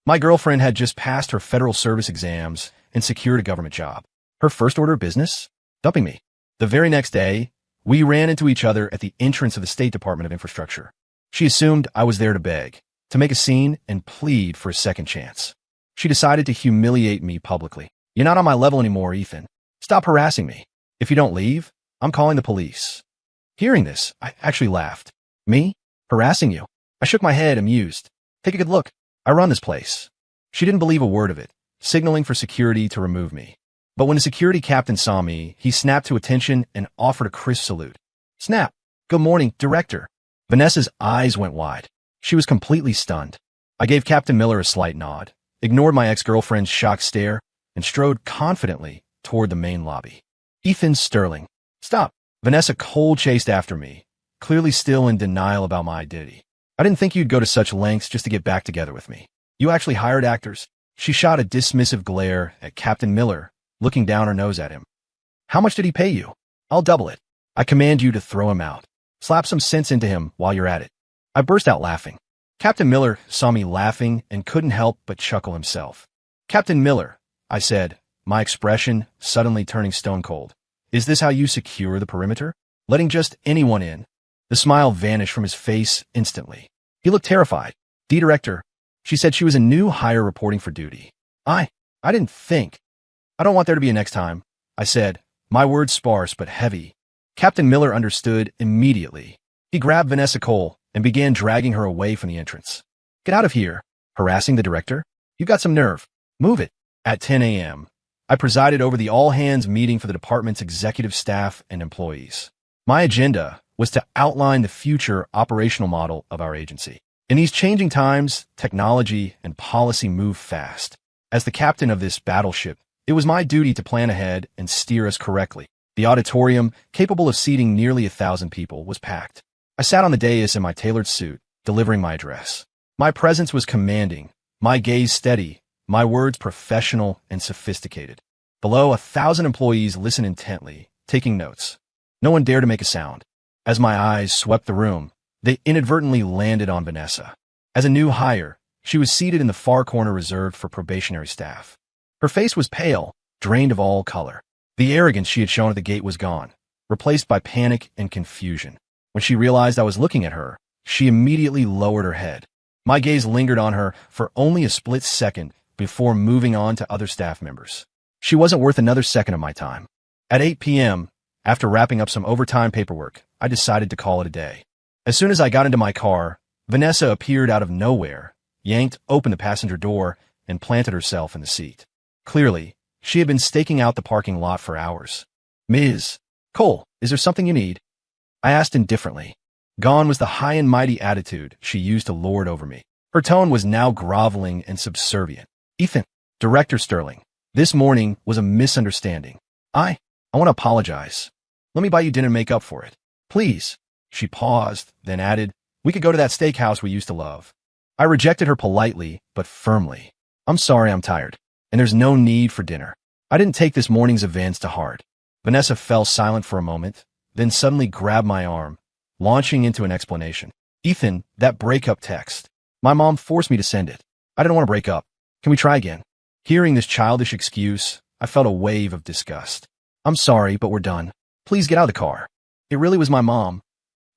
My girlfriend had just passed her federal service exams and secured a government job. Her first order of business? Dumping me. The very next day, we ran into each other at the entrance of the State Department of Infrastructure. She assumed I was there to beg, to make a scene and plead for a second chance. She decided to humiliate me publicly. You're not on my level anymore, Ethan. Stop harassing me. If you don't leave, I'm calling the police. Hearing this, I actually laughed. Me? Harassing you? I shook my head, amused. Take a good look. I run this place. She didn't believe a word of it, signaling for security to remove me. But when the security captain saw me, he snapped to attention and offered a crisp salute. Snap. Good morning, Director. Vanessa's eyes went wide. She was completely stunned. I gave Captain Miller a slight nod, ignored my ex-girlfriend's shocked stare, and strode confidently toward the main lobby. Ethan Sterling. Stop. Vanessa cold chased after me, clearly still in denial about my identity. I didn't think you'd go to such lengths just to get back together with me. You actually hired actors? She shot a dismissive glare at Captain Miller, looking down her nose at him. How much did he pay you? I'll double it. I command you to throw him out. Slap some sense into him while you're at it. I burst out laughing. Captain Miller saw me laughing and couldn't help but chuckle himself. Captain Miller, I said, my expression suddenly turning stone cold. Is this how you secure the perimeter? Letting just anyone in? The smile vanished from his face instantly. He looked terrified. Director, she said she was a new hire reporting for duty. I didn't think. I don't want there to be a next time, I said, my words sparse but heavy. Captain Miller understood immediately. He grabbed Vanessa Cole and began dragging her away from the entrance. Get out of here. Harassing the director? You got some nerve. Move it. At 10 a.m., I presided over the all-hands meeting for the department's executive staff and employees. My agenda was to outline the future operational model of our agency. In these changing times, technology and policy move fast. As the captain of this battleship, it was my duty to plan ahead and steer us correctly. The auditorium, capable of seating nearly 1,000 people, was packed. I sat on the dais in my tailored suit, delivering my address. My presence was commanding, my gaze steady, my words professional and sophisticated. Below, 1,000 employees listened intently, taking notes. No one dared to make a sound. As my eyes swept the room, they inadvertently landed on Vanessa. As a new hire, she was seated in the far corner reserved for probationary staff. Her face was pale, drained of all color. The arrogance she had shown at the gate was gone, replaced by panic and confusion. When she realized I was looking at her, she immediately lowered her head. My gaze lingered on her for only a split second before moving on to other staff members. She wasn't worth another second of my time. At 8 p.m., after wrapping up some overtime paperwork, I decided to call it a day. As soon as I got into my car, Vanessa appeared out of nowhere, yanked open the passenger door, and planted herself in the seat. Clearly, she had been staking out the parking lot for hours. Ms. Cole, is there something you need? I asked indifferently. Gone was the high and mighty attitude she used to lord over me. Her tone was now groveling and subservient. Ethan, Director Sterling, this morning was a misunderstanding. I want to apologize. Let me buy you dinner and make up for it. Please. She paused, then added, we could go to that steakhouse we used to love. I rejected her politely, but firmly. I'm sorry I'm tired, and there's no need for dinner. I didn't take this morning's events to heart. Vanessa fell silent for a moment, then suddenly grabbed my arm, launching into an explanation. Ethan, that breakup text. My mom forced me to send it. I didn't want to break up. Can we try again? Hearing this childish excuse, I felt a wave of disgust. I'm sorry, but we're done. Please get out of the car. It really was my mom.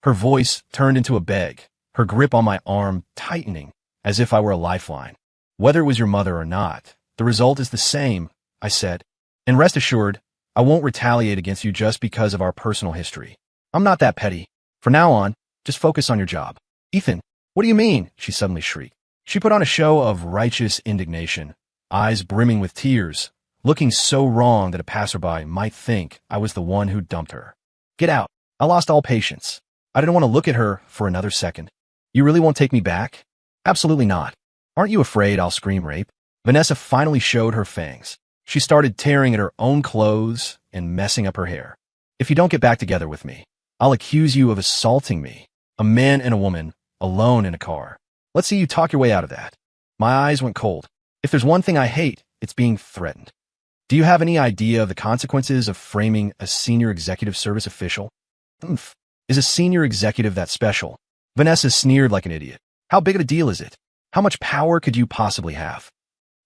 Her voice turned into a beg, her grip on my arm tightening, as if I were a lifeline. Whether it was your mother or not, the result is the same, I said. And rest assured, I won't retaliate against you just because of our personal history. I'm not that petty. From now on, just focus on your job. Ethan, what do you mean? She suddenly shrieked. She put on a show of righteous indignation, eyes brimming with tears, looking so wrong that a passerby might think I was the one who dumped her. Get out. I lost all patience. I didn't want to look at her for another second. You really won't take me back? Absolutely not. Aren't you afraid I'll scream rape? Vanessa finally showed her fangs. She started tearing at her own clothes and messing up her hair. If you don't get back together with me, I'll accuse you of assaulting me, a man and a woman, alone in a car. Let's see you talk your way out of that. My eyes went cold. If there's one thing I hate, it's being threatened. Do you have any idea of the consequences of framing a senior executive service official? Is a senior executive that special? Vanessa sneered like an idiot. How big of a deal is it? How much power could you possibly have?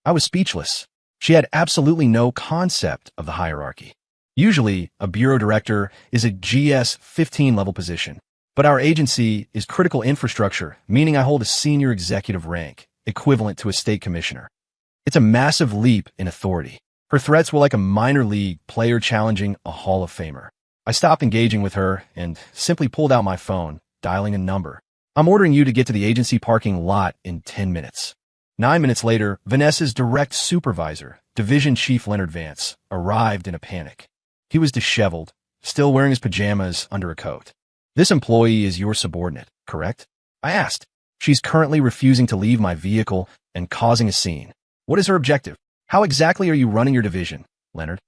I was speechless. She had absolutely no concept of the hierarchy. Usually, a bureau director is a GS-15 level position, but our agency is critical infrastructure, meaning I hold a senior executive rank, equivalent to a state commissioner. It's a massive leap in authority. Her threats were like a minor league player challenging a Hall of Famer. I stopped engaging with her and simply pulled out my phone, dialing a number. I'm ordering you to get to the agency parking lot in 10 minutes. 9 minutes later, Vanessa's direct supervisor, Division Chief Leonard Vance, arrived in a panic. He was disheveled, still wearing his pajamas under a coat. This employee is your subordinate, correct? I asked. She's currently refusing to leave my vehicle and causing a scene. What is her objective? How exactly are you running your division, Leonard?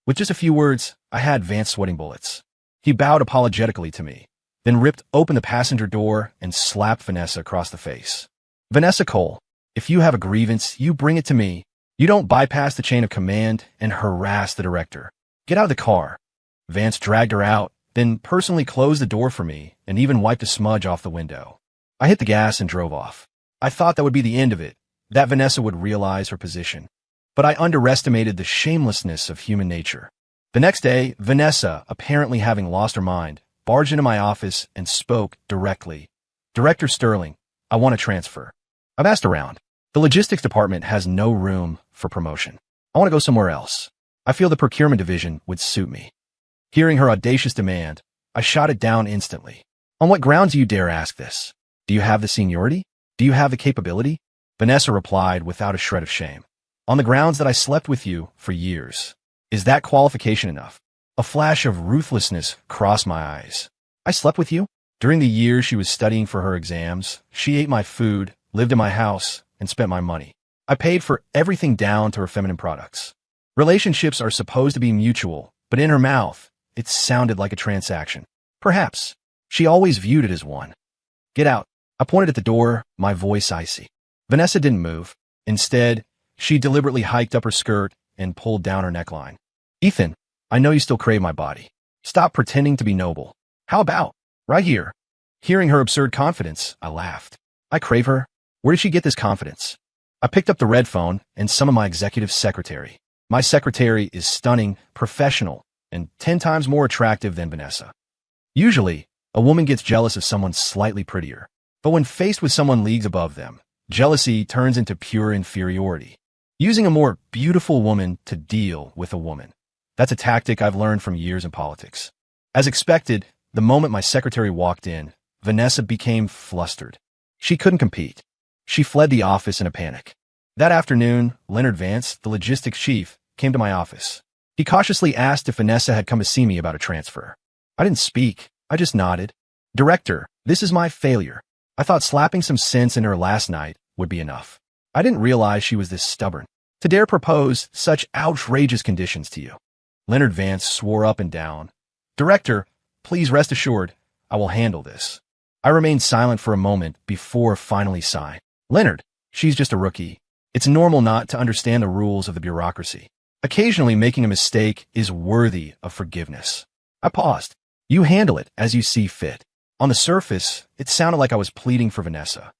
With just a few words, I had Vance sweating bullets. He bowed apologetically to me, then ripped open the passenger door and slapped Vanessa across the face. Vanessa Cole, if you have a grievance, you bring it to me. You don't bypass the chain of command and harass the director. Get out of the car. Vance dragged her out, then personally closed the door for me and even wiped a smudge off the window. I hit the gas and drove off. I thought that would be the end of it, that Vanessa would realize her position. But I underestimated the shamelessness of human nature. The next day, Vanessa, apparently having lost her mind, barged into my office and spoke directly. Director Sterling, I want a transfer. I've asked around. The logistics department has no room for promotion. I want to go somewhere else. I feel the procurement division would suit me. Hearing her audacious demand, I shot it down instantly. On what grounds do you dare ask this? Do you have the seniority? Do you have the capability? Vanessa replied without a shred of shame. On the grounds that I slept with you for years. Is that qualification enough? A flash of ruthlessness crossed my eyes. I slept with you? During the years she was studying for her exams, she ate my food, lived in my house, and spent my money. I paid for everything down to her feminine products. Relationships are supposed to be mutual, but in her mouth, it sounded like a transaction. Perhaps. She always viewed it as one. Get out. I pointed at the door, my voice icy. Vanessa didn't move. Instead, she deliberately hiked up her skirt and pulled down her neckline. Ethan, I know you still crave my body. Stop pretending to be noble. How about right here? Hearing her absurd confidence, I laughed. I crave her? Where did she get this confidence? I picked up the red phone and summoned my executive secretary. My secretary is stunning, professional, and 10 times more attractive than Vanessa. Usually, a woman gets jealous of someone slightly prettier. But when faced with someone leagues above them, jealousy turns into pure inferiority. Using a more beautiful woman to deal with a woman. That's a tactic I've learned from years in politics. As expected, the moment my secretary walked in, Vanessa became flustered. She couldn't compete. She fled the office in a panic. That afternoon, Leonard Vance, the logistics chief, came to my office. He cautiously asked if Vanessa had come to see me about a transfer. I didn't speak. I just nodded. Director, this is my failure. I thought slapping some sense in her last night would be enough. I didn't realize she was this stubborn to dare propose such outrageous conditions to you. Leonard Vance swore up and down. Director, please rest assured, I will handle this. I remained silent for a moment before finally sighing. Leonard, she's just a rookie. It's normal not to understand the rules of the bureaucracy. Occasionally making a mistake is worthy of forgiveness. I paused. You handle it as you see fit. On the surface, it sounded like I was pleading for Vanessa.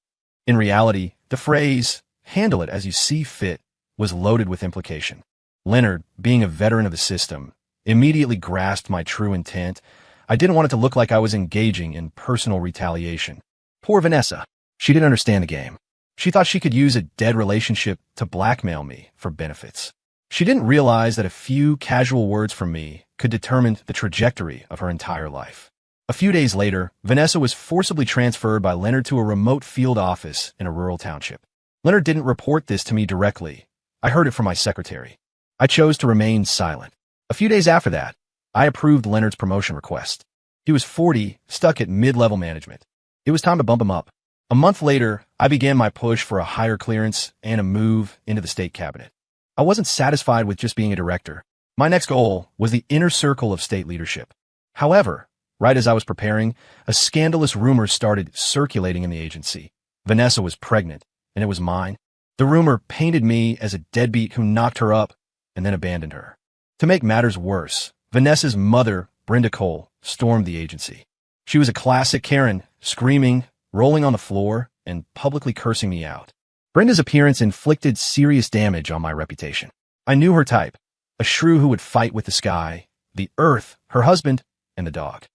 In reality, the phrase, handle it as you see fit, was loaded with implication. Leonard, being a veteran of the system, immediately grasped my true intent. I didn't want it to look like I was engaging in personal retaliation. Poor Vanessa. She didn't understand the game. She thought she could use a dead relationship to blackmail me for benefits. She didn't realize that a few casual words from me could determine the trajectory of her entire life. A few days later, Vanessa was forcibly transferred by Leonard to a remote field office in a rural township. Leonard didn't report this to me directly. I heard it from my secretary. I chose to remain silent. A few days after that, I approved Leonard's promotion request. He was 40, stuck at mid-level management. It was time to bump him up. A month later, I began my push for a higher clearance and a move into the state cabinet. I wasn't satisfied with just being a director. My next goal was the inner circle of state leadership. However, right as I was preparing, a scandalous rumor started circulating in the agency. Vanessa was pregnant, and it was mine. The rumor painted me as a deadbeat who knocked her up and then abandoned her. To make matters worse, Vanessa's mother, Brenda Cole, stormed the agency. She was a classic Karen, screaming, rolling on the floor, and publicly cursing me out. Brenda's appearance inflicted serious damage on my reputation. I knew her type, a shrew who would fight with the sky, the earth, her husband, and the dog.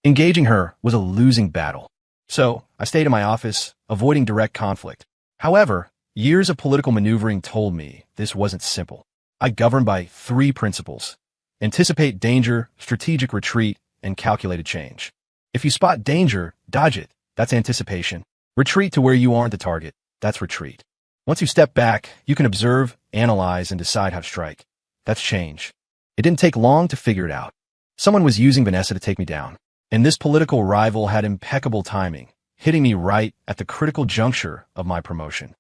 Engaging her was a losing battle. So I stayed in my office, avoiding direct conflict. However, years of political maneuvering told me this wasn't simple. I governed by 3 principles: anticipate danger, strategic retreat, and calculated change. If you spot danger, dodge it. That's anticipation. Retreat to where you aren't the target. That's retreat. Once you step back, you can observe, analyze, and decide how to strike. That's change. It didn't take long to figure it out. Someone was using Vanessa to take me down, and this political rival had impeccable timing, hitting me right at the critical juncture of my promotion.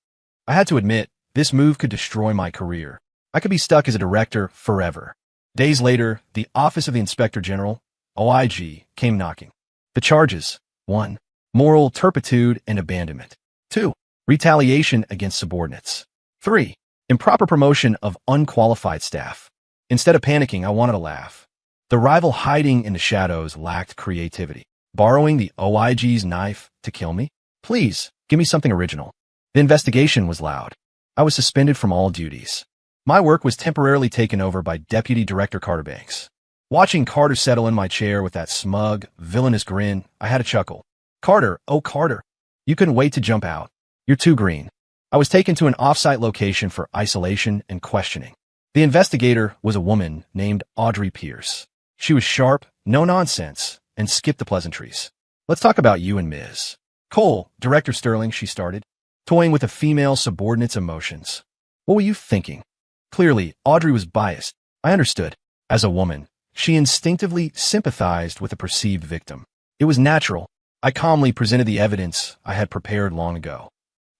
I had to admit, this move could destroy my career. I could be stuck as a director forever. Days later, the Office of the Inspector General, OIG, came knocking. The charges: 1. Moral turpitude and abandonment. 2. Retaliation against subordinates. 3. Improper promotion of unqualified staff. Instead of panicking, I wanted to laugh. The rival hiding in the shadows lacked creativity. Borrowing the OIG's knife to kill me? Please, give me something original. The investigation was loud. I was suspended from all duties. My work was temporarily taken over by Deputy Director Carter Banks. Watching Carter settle in my chair with that smug, villainous grin, I had a chuckle. Carter, oh Carter, you couldn't wait to jump out. You're too green. I was taken to an off-site location for isolation and questioning. The investigator was a woman named Audrey Pierce. She was sharp, no nonsense, and skipped the pleasantries. Let's talk about you and Ms. Cole, Director Sterling, she started, toying with a female subordinate's emotions. What were you thinking? Clearly, Audrey was biased. I understood. As a woman, she instinctively sympathized with a perceived victim. It was natural. I calmly presented the evidence I had prepared long ago.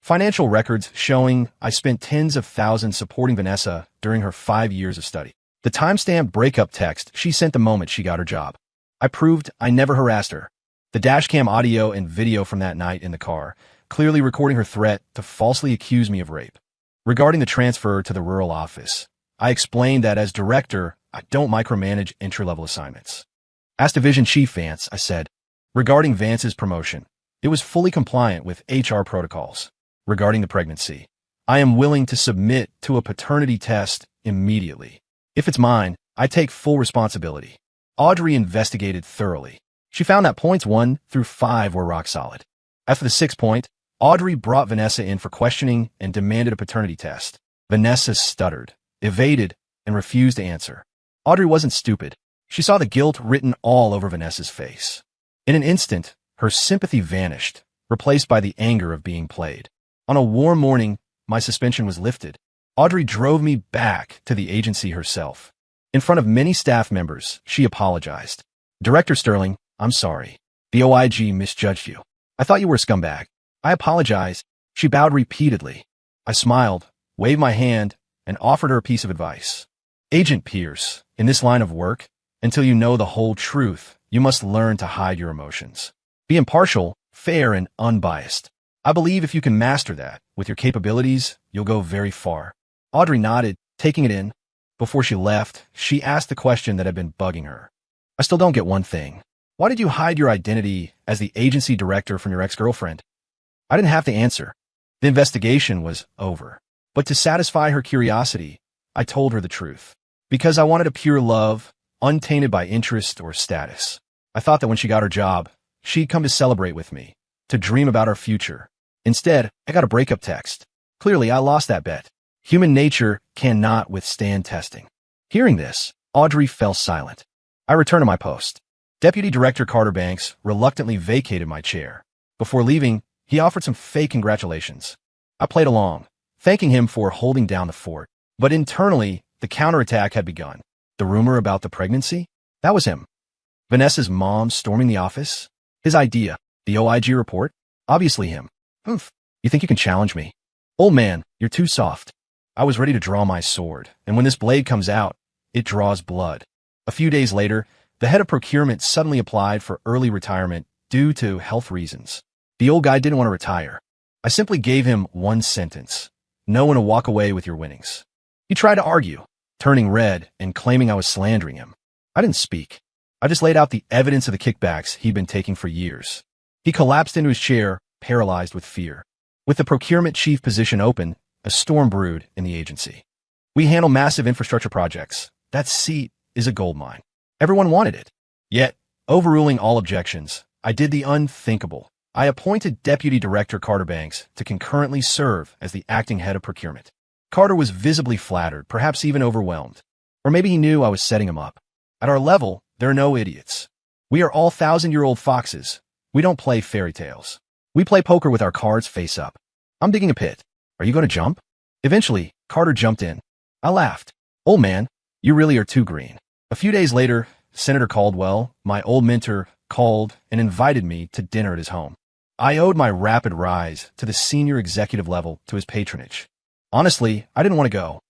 Financial records showing I spent tens of thousands supporting Vanessa during her 5 years of study. The timestamped breakup text she sent the moment she got her job. I proved I never harassed her. The dashcam audio and video from that night in the car, clearly recording her threat to falsely accuse me of rape. Regarding the transfer to the rural office, I explained that as director, I don't micromanage entry-level assignments. Asked Division Chief Vance, I said, regarding Vance's promotion, it was fully compliant with HR protocols. Regarding the pregnancy, I am willing to submit to a paternity test immediately. If it's mine, I take full responsibility. Audrey investigated thoroughly. She found that points 1 through 5 were rock solid. After the 6th point, Audrey brought Vanessa in for questioning and demanded a paternity test. Vanessa stuttered, evaded, and refused to answer. Audrey wasn't stupid. She saw the guilt written all over Vanessa's face. In an instant, her sympathy vanished, replaced by the anger of being played. On a warm morning, my suspension was lifted. Audrey drove me back to the agency herself. In front of many staff members, she apologized. Director Sterling, I'm sorry. The OIG misjudged you. I thought you were a scumbag. I apologize. She bowed repeatedly. I smiled, waved my hand, and offered her a piece of advice. Agent Pierce, in this line of work, until you know the whole truth, you must learn to hide your emotions. Be impartial, fair, and unbiased. I believe if you can master that, with your capabilities, you'll go very far. Audrey nodded, taking it in. Before she left, she asked the question that had been bugging her. I still don't get one thing. Why did you hide your identity as the agency director from your ex-girlfriend? I didn't have to answer. The investigation was over. But to satisfy her curiosity, I told her the truth. Because I wanted a pure love, untainted by interest or status. I thought that when she got her job, she'd come to celebrate with me, to dream about our future. Instead, I got a breakup text. Clearly, I lost that bet. Human nature cannot withstand testing. Hearing this, Audrey fell silent. I returned to my post. Deputy Director Carter Banks reluctantly vacated my chair. Before leaving, he offered some fake congratulations. I played along, thanking him for holding down the fort. But internally, the counterattack had begun. The rumor about the pregnancy? That was him. Vanessa's mom storming the office? His idea. The OIG report? Obviously him. Oof. You think you can challenge me? Old man, you're too soft. I was ready to draw my sword, and when this blade comes out, it draws blood. A few days later, the head of procurement suddenly applied for early retirement due to health reasons. The old guy didn't want to retire. I simply gave him one sentence. Know when to walk away with your winnings. He tried to argue, turning red and claiming I was slandering him. I didn't speak. I just laid out the evidence of the kickbacks he'd been taking for years. He collapsed into his chair, paralyzed with fear. With the procurement chief position open, a storm brewed in the agency. We handle massive infrastructure projects. That seat is a goldmine. Everyone wanted it. Yet, overruling all objections, I did the unthinkable. I appointed Deputy Director Carter Banks to concurrently serve as the acting head of procurement. Carter was visibly flattered, perhaps even overwhelmed. Or maybe he knew I was setting him up. At our level, there are no idiots. We are all thousand-year-old foxes. We don't play fairy tales. We play poker with our cards face up. I'm digging a pit. Are you going to jump? Eventually, Carter jumped in. I laughed. Old man, you really are too green. A few days later, Senator Caldwell, my old mentor, called and invited me to dinner at his home. I owed my rapid rise to the senior executive level to his patronage. Honestly, I didn't want to go.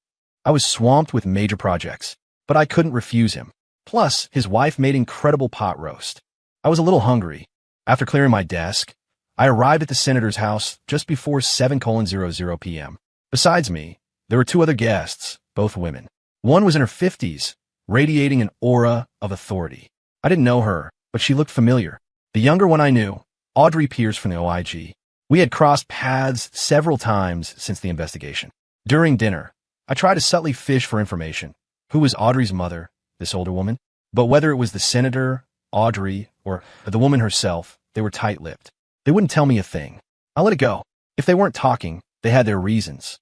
I was swamped with major projects, but I couldn't refuse him. Plus, his wife made incredible pot roast. I was a little hungry. After clearing my desk, I arrived at the senator's house just before 7:00 p.m. Besides me, there were two other guests, both women. One was in her 50s, radiating an aura of authority. I didn't know her, but she looked familiar. The younger one I knew, Audrey Pierce from the OIG. We had crossed paths several times since the investigation. During dinner, I tried to subtly fish for information. Who was Audrey's mother, this older woman? But whether it was the senator, Audrey, or the woman herself, they were tight-lipped. They wouldn't tell me a thing. I let it go. If they weren't talking, they had their reasons.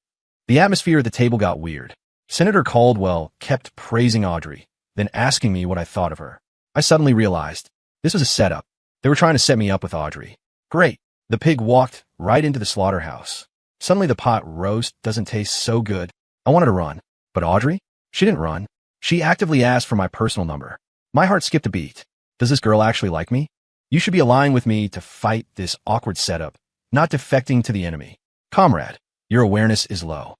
The atmosphere at the table got weird. Senator Caldwell kept praising Audrey, then asking me what I thought of her. I suddenly realized this was a setup. They were trying to set me up with Audrey. Great. The pig walked right into the slaughterhouse. Suddenly the pot roast doesn't taste so good. I wanted to run. But Audrey? She didn't run. She actively asked for my personal number. My heart skipped a beat. Does this girl actually like me? You should be aligning with me to fight this awkward setup, not defecting to the enemy. Comrade, your awareness is low.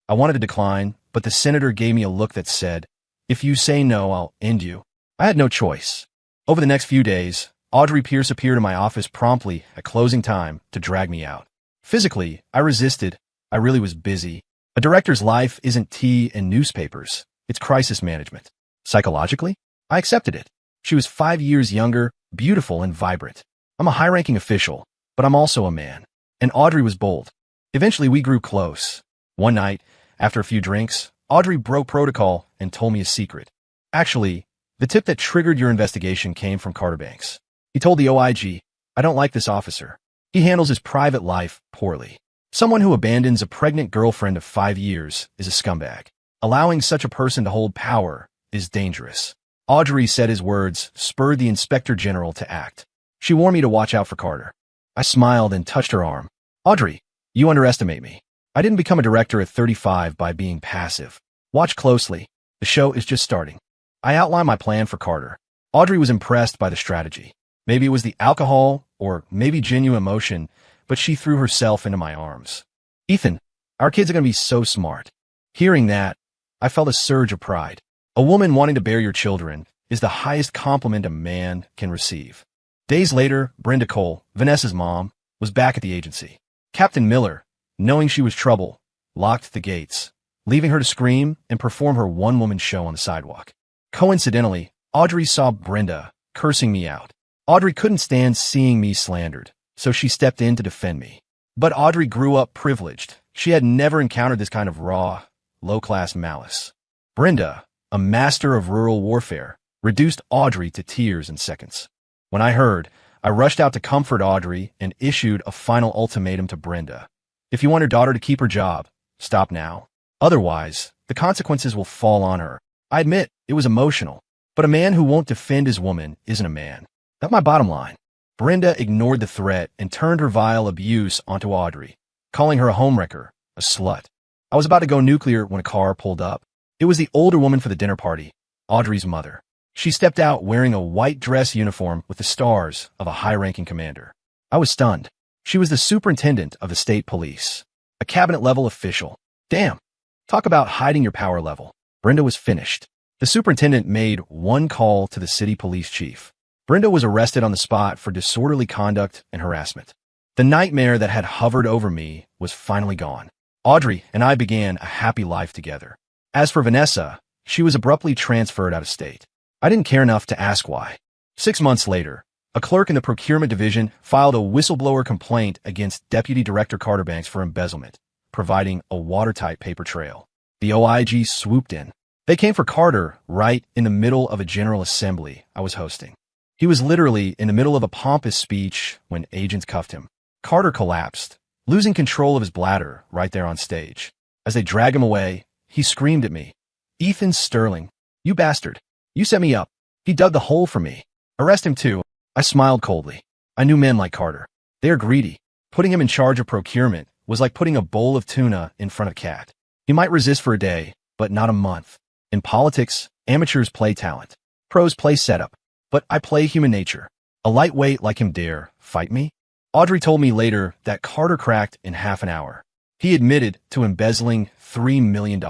I wanted to decline, but the senator gave me a look that said, if you say no, I'll end you. I had no choice. Over the next few days, Audrey Pierce appeared in my office promptly at closing time to drag me out. Physically, I resisted. I really was busy. A director's life isn't tea and newspapers. It's crisis management. Psychologically, I accepted it. She was 5 years younger, beautiful and vibrant. I'm a high-ranking official, but I'm also a man. And Audrey was bold. Eventually, we grew close. One night, after a few drinks, Audrey broke protocol and told me a secret. Actually, the tip that triggered your investigation came from Carter Banks. He told the OIG, I don't like this officer. He handles his private life poorly. Someone who abandons a pregnant girlfriend of 5 years is a scumbag. Allowing such a person to hold power is dangerous. Audrey said his words spurred the Inspector General to act. She warned me to watch out for Carter. I smiled and touched her arm. Audrey, you underestimate me. I didn't become a director at 35 by being passive. Watch closely. The show is just starting. I outlined my plan for Carter. Audrey was impressed by the strategy. Maybe it was the alcohol, or maybe genuine emotion, but she threw herself into my arms. Ethan, our kids are going to be so smart. Hearing that, I felt a surge of pride. A woman wanting to bear your children is the highest compliment a man can receive. Days later, Brenda Cole, Vanessa's mom, was back at the agency. Captain Miller, knowing she was trouble, locked the gates, leaving her to scream and perform her one-woman show on the sidewalk. Coincidentally, Audrey saw Brenda cursing me out. Audrey couldn't stand seeing me slandered, so she stepped in to defend me. But Audrey grew up privileged. She had never encountered this kind of raw, low-class malice. Brenda, a master of rural warfare, reduced Audrey to tears in seconds. When I heard, I rushed out to comfort Audrey and issued a final ultimatum to Brenda. If you want your daughter to keep her job, stop now. Otherwise, the consequences will fall on her. I admit, it was emotional, but a man who won't defend his woman isn't a man. That's my bottom line. Brenda ignored the threat and turned her vile abuse onto Audrey, calling her a homewrecker, a slut. I was about to go nuclear when a car pulled up. It was the older woman for the dinner party, Audrey's mother. She stepped out wearing a white dress uniform with the stars of a high-ranking commander. I was stunned. She was the superintendent of the state police, a cabinet-level official. Damn. Talk about hiding your power level. Brenda was finished. The superintendent made one call to the city police chief. Brenda was arrested on the spot for disorderly conduct and harassment. The nightmare that had hovered over me was finally gone. Audrey and I began a happy life together. As for Vanessa, she was abruptly transferred out of state. I didn't care enough to ask why. 6 months later, A clerk in the procurement division filed a whistleblower complaint against Deputy Director Carter Banks for embezzlement, providing a watertight paper trail. The OIG swooped in. They came for Carter right in the middle of a General Assembly I was hosting. He was literally in the middle of a pompous speech when agents cuffed him. Carter collapsed, losing control of his bladder right there on stage. As they dragged him away, he screamed at me, "Ethan Sterling, you bastard. You set me up. He dug the hole for me. Arrest him too." I smiled coldly. I knew men like Carter. They are greedy. Putting him in charge of procurement was like putting a bowl of tuna in front of a cat. He might resist for a day, but not a month. In politics, amateurs play talent. Pros play setup. But I play human nature. A lightweight like him dare fight me? Audrey told me later that Carter cracked in half an hour. He admitted to embezzling $3 million.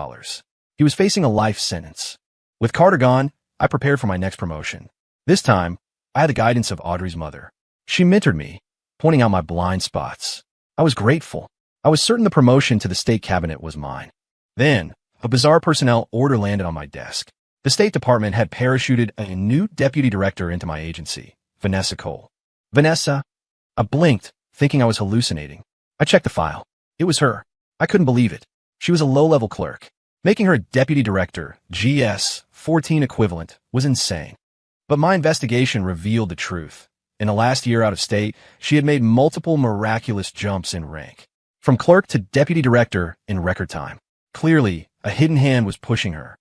He was facing a life sentence. With Carter gone, I prepared for my next promotion. This time, I had the guidance of Audrey's mother. She mentored me, pointing out my blind spots. I was grateful. I was certain the promotion to the state cabinet was mine. Then, a bizarre personnel order landed on my desk. The State Department had parachuted a new deputy director into my agency, Vanessa Cole. Vanessa? I blinked, thinking I was hallucinating. I checked the file. It was her. I couldn't believe it. She was a low-level clerk. Making her a deputy director, GS-14 equivalent, was insane. But my investigation revealed the truth. In the last year out of state, she had made multiple miraculous jumps in rank. From clerk to deputy director in record time. Clearly, a hidden hand was pushing her.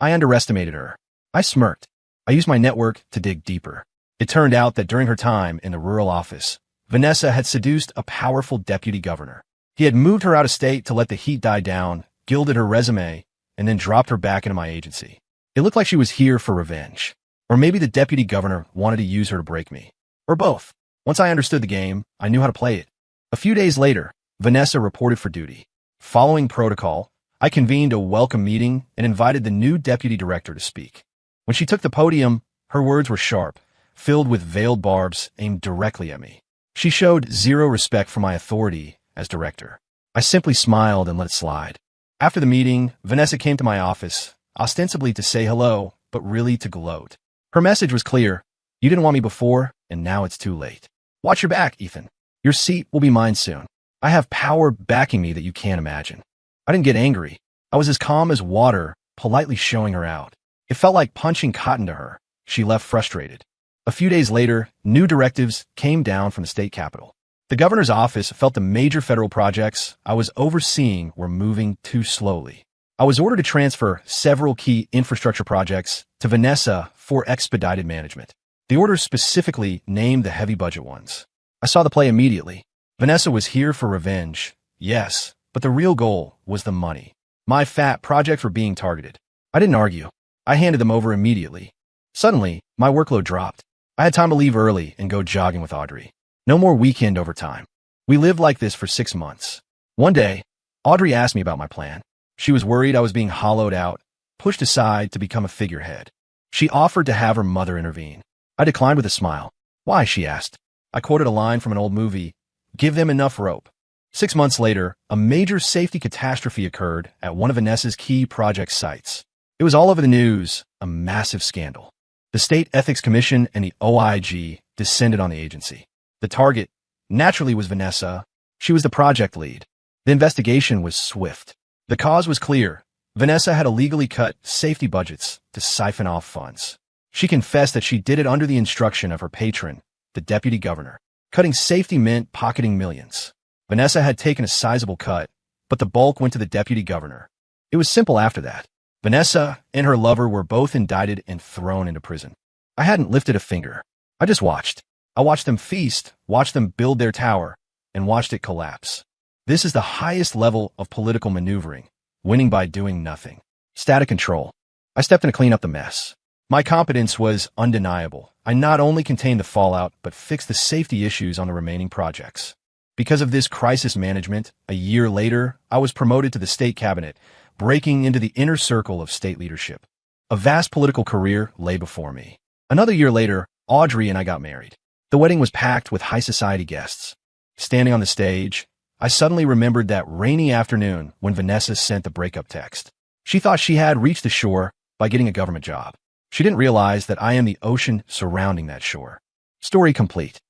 I underestimated her. I smirked. I used my network to dig deeper. It turned out that during her time in the rural office, Vanessa had seduced a powerful deputy governor. He had moved her out of state to let the heat die down, gilded her resume, and then dropped her back into my agency. It looked like she was here for revenge. Or maybe the deputy governor wanted to use her to break me. Or both. Once I understood the game, I knew how to play it. A few days later, Vanessa reported for duty. Following protocol, I convened a welcome meeting and invited the new deputy director to speak. When she took the podium, her words were sharp, filled with veiled barbs aimed directly at me. She showed zero respect for my authority as director. I simply smiled and let it slide. After the meeting, Vanessa came to my office, ostensibly to say hello, but really to gloat. Her message was clear. You didn't want me before, and now it's too late. Watch your back, Ethan. Your seat will be mine soon. I have power backing me that you can't imagine. I didn't get angry. I was as calm as water, politely showing her out. It felt like punching cotton to her. She left frustrated. A few days later, new directives came down from the state capitol. The governor's office felt the major federal projects I was overseeing were moving too slowly. I was ordered to transfer several key infrastructure projects to Vanessa for expedited management. The orders specifically named the heavy budget ones. I saw the play immediately. Vanessa was here for revenge, yes, but the real goal was the money. My fat projects were being targeted. I didn't argue. I handed them over immediately. Suddenly, my workload dropped. I had time to leave early and go jogging with Audrey. No more weekend overtime. We lived like this for 6 months. One day, Audrey asked me about my plan. She was worried I was being hollowed out, pushed aside to become a figurehead. She offered to have her mother intervene. I declined with a smile. Why, she asked. I quoted a line from an old movie, "Give them enough rope." 6 months later, a major safety catastrophe occurred at one of Vanessa's key project sites. It was all over the news, a massive scandal. The State Ethics Commission and the OIG descended on the agency. The target, naturally, was Vanessa. She was the project lead. The investigation was swift. The cause was clear. Vanessa had illegally cut safety budgets to siphon off funds. She confessed that she did it under the instruction of her patron, the deputy governor. Cutting safety meant pocketing millions. Vanessa had taken a sizable cut, but the bulk went to the deputy governor. It was simple after that. Vanessa and her lover were both indicted and thrown into prison. I hadn't lifted a finger. I just watched. I watched them feast, watched them build their tower, and watched it collapse. This is the highest level of political maneuvering, winning by doing nothing. Static control. I stepped in to clean up the mess. My competence was undeniable. I not only contained the fallout, but fixed the safety issues on the remaining projects. Because of this crisis management, a year later, I was promoted to the state cabinet, breaking into the inner circle of state leadership. A vast political career lay before me. Another year later, Audrey and I got married. The wedding was packed with high society guests. Standing on the stage, I suddenly remembered that rainy afternoon when Vanessa sent the breakup text. She thought she had reached the shore by getting a government job. She didn't realize that I am the ocean surrounding that shore. Story complete.